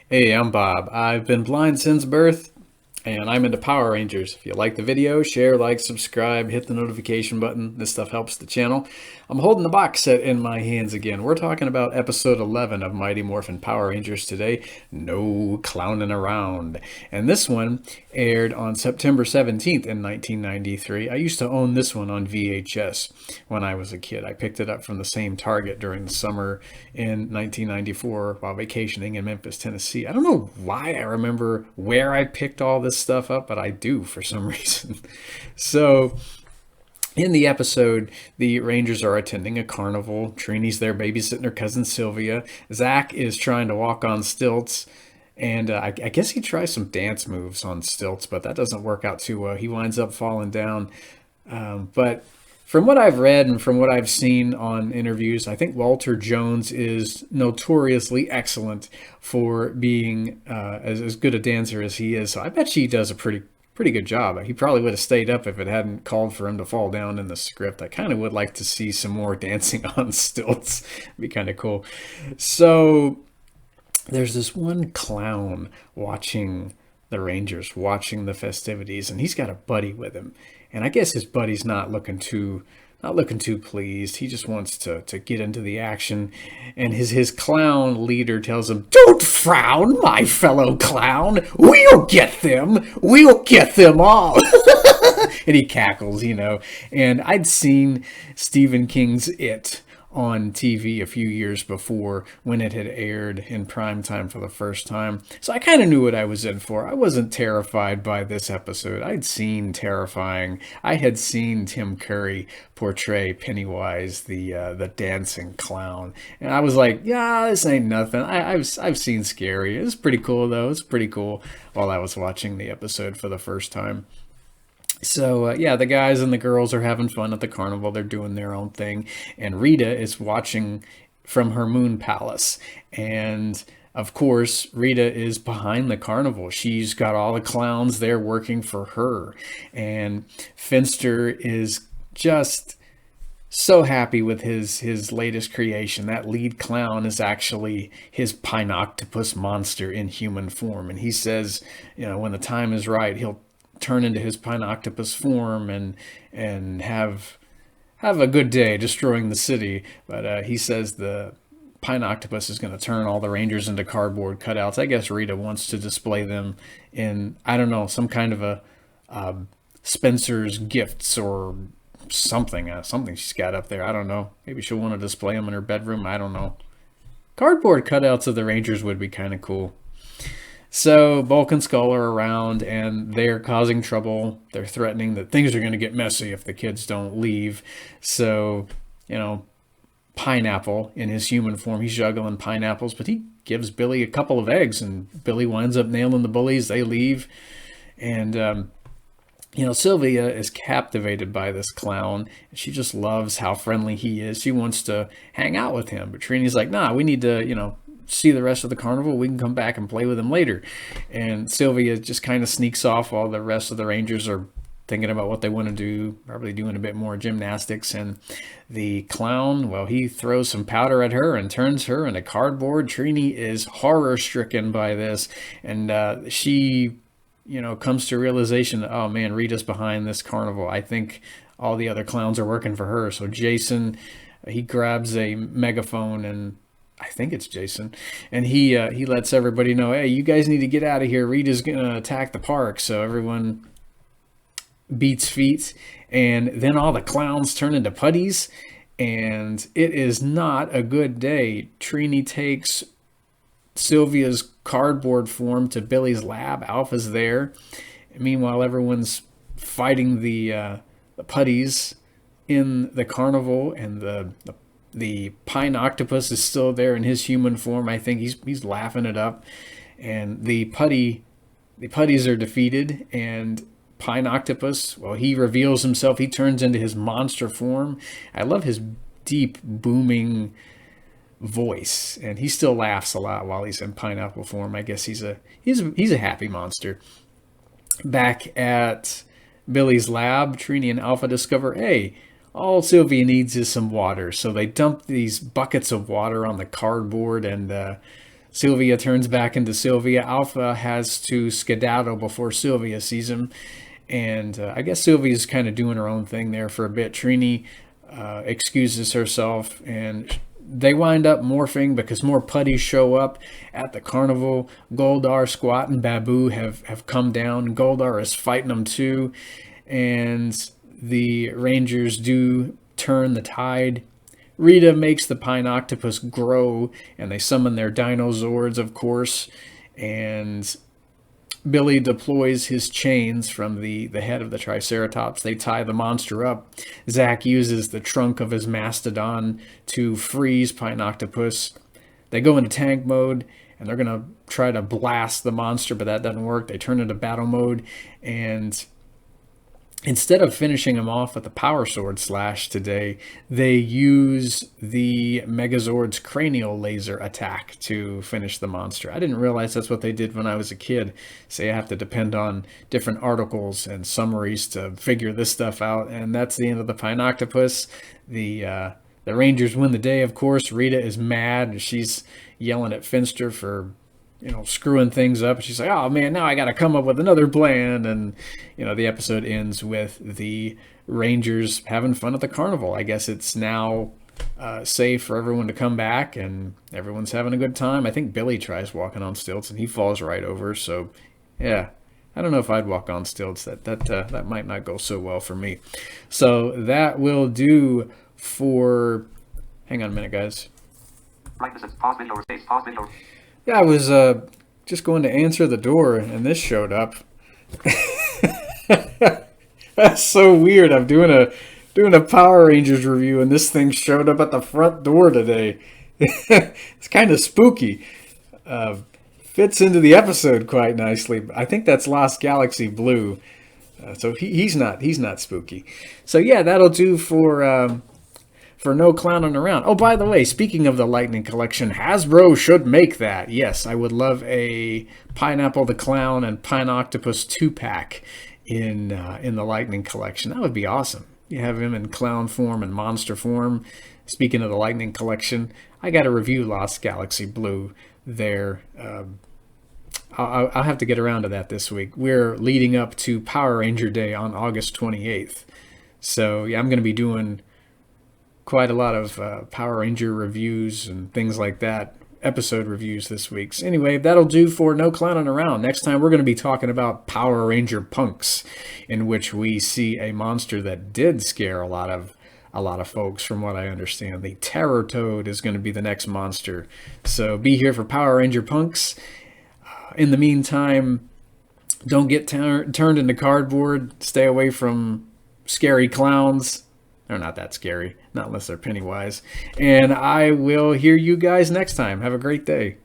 Hey, I'm Bob. I've been blind since birth, and I'm into Power Rangers. If you like the video, share, like, subscribe, hit the notification button. This stuff helps the channel. I'm holding the box set in my hands again. We're talking about episode 11 of Mighty Morphin Power Rangers today. No clowning around. And this one aired on September 17th in 1993. I used to own this one on VHS when I was a kid. I picked it up from the same Target during the summer in 1994 while vacationing in Memphis, Tennessee. I don't know why I remember where I picked all this stuff up, but I do for some reason. So, in the episode, the Rangers are attending a carnival. Trini's there babysitting her cousin Sylvia. Zach is trying to walk on stilts. And I guess he tries some dance moves on stilts, but that doesn't work out too well. He winds up falling down. But from what I've read and from what I've seen on interviews, I think Walter Jones is notoriously excellent for being as good a dancer as he is. So I bet he does a pretty good job. He probably would have stayed up if it hadn't called for him to fall down in the script. I kind of would like to see some more dancing on stilts. It'd be kind of cool. So there's this one clown watching the Rangers, watching the festivities, and he's got a buddy with him. And I guess his buddy's not looking too pleased. He just wants to get into the action. And his clown leader tells him, "Don't frown, my fellow clown. We'll get them. We'll get them all." And he cackles. And I'd seen Stephen King's It on TV a few years before when it had aired in prime time for the first time. So I kind of knew what I was in for. I wasn't terrified by this episode. I'd seen Terrifying. I had seen Tim Curry portray Pennywise, the dancing clown, and I was like, yeah, this ain't nothing. I've seen Scary. It's pretty cool though. It's pretty cool while I was watching the episode for the first time. So yeah, the guys and the girls are having fun at the carnival. They're doing their own thing, and Rita is watching from her moon palace. And of course, Rita is behind the carnival. She's got all the clowns there working for her, and Finster is just so happy with his latest creation. That lead clown is actually his Pinoctopus monster in human form, and he says, when the time is right, he'll turn into his Pinoctopus form and have a good day destroying the city. But he says the Pinoctopus is going to turn all the Rangers into cardboard cutouts. I guess Rita wants to display them in, I don't know, some kind of a Spencer's Gifts or something she's got up there. I don't know. Maybe she'll want to display them in her bedroom. I don't know. Cardboard cutouts of the Rangers would be kind of cool. So Bulk and Skull are around and they're causing trouble. They're threatening that things are going to get messy if the kids don't leave. So, Pineapple in his human form, he's juggling pineapples, but he gives Billy a couple of eggs and Billy winds up nailing the bullies. They leave. And, Sylvia is captivated by this clown. She just loves how friendly he is. She wants to hang out with him. But Trini's like, nah, we need to, see the rest of the carnival. We can come back and play with him later. And Sylvia just kind of sneaks off while the rest of the Rangers are thinking about what they want to do, probably doing a bit more gymnastics. And the clown, well, he throws some powder at her and turns her into cardboard. Trini is horror stricken by this. And she, comes to realization, oh man, Rita's behind this carnival. I think all the other clowns are working for her. So Jason, he grabs a megaphone, and I think it's Jason, and he lets everybody know, hey, you guys need to get out of here. Rita's gonna attack the park. So everyone beats feet, and then all the clowns turn into putties, and it is not a good day. Trini takes Sylvia's cardboard form to Billy's lab. Alpha's there. Meanwhile, everyone's fighting the putties in the carnival, and the Pinoctopus is still there in his human form. I think he's laughing it up, and the putties are defeated, and Pinoctopus, well, he reveals himself. He turns into his monster form. I love his deep booming voice, and he still laughs a lot while he's in pineapple form. I guess he's a happy monster. Back at Billy's lab, Trini and Alpha discover, hey, all Sylvia needs is some water. So they dump these buckets of water on the cardboard, and Sylvia turns back into Sylvia. Alpha has to skedaddle before Sylvia sees him. And I guess Sylvia's kind of doing her own thing there for a bit. Trini excuses herself, and they wind up morphing because more putties show up at the carnival. Goldar, Squat, and Babu have come down. Goldar is fighting them too. And the Rangers do turn the tide. Rita makes the Pine Octopus grow, and they summon their Dinozords, of course. And Billy deploys his chains from the head of the Triceratops. They tie the monster up. Zach uses the trunk of his Mastodon to freeze Pine Octopus. They go into tank mode, and they're going to try to blast the monster, but that doesn't work. They turn into battle mode, and instead of finishing him off with the Power Sword Slash today, they use the Megazord's cranial laser attack to finish the monster. I didn't realize that's what they did when I was a kid. So you have to depend on different articles and summaries to figure this stuff out. And that's the end of the Pine Octopus. The Rangers win the day, of course. Rita is mad. She's yelling at Finster for screwing things up. She's like, oh man, now I got to come up with another plan. And, the episode ends with the Rangers having fun at the carnival. I guess it's now safe for everyone to come back, and everyone's having a good time. I think Billy tries walking on stilts, and he falls right over. So, yeah, I don't know if I'd walk on stilts. That might not go so well for me. So that will do for... Hang on a minute, guys. Pause video, space, pause video. Yeah, I was just going to answer the door, and this showed up. That's so weird. I'm doing a Power Rangers review, and this thing showed up at the front door today. It's kind of spooky. Fits into the episode quite nicely. I think that's Lost Galaxy Blue. So he's not spooky. So yeah, that'll do for No Clowning Around. Oh, by the way, speaking of the Lightning Collection, Hasbro should make that. Yes, I would love a Pineapple the Clown and Pine Octopus 2-pack in the Lightning Collection. That would be awesome. You have him in clown form and monster form. Speaking of the Lightning Collection, I got to review Lost Galaxy Blue there. I'll have to get around to that this week. We're leading up to Power Ranger Day on August 28th. So, yeah, I'm going to be doing quite a lot of Power Ranger reviews and things like that, episode reviews this week. So anyway, that'll do for No Clowning Around. Next time we're going to be talking about Power Ranger Punks, in which we see a monster that did scare a lot of folks, from what I understand. The Terror Toad is going to be the next monster. So be here for Power Ranger Punks. In the meantime, don't get turned into cardboard. Stay away from scary clowns. They're not that scary, not unless they're Pennywise. And I will hear you guys next time. Have a great day.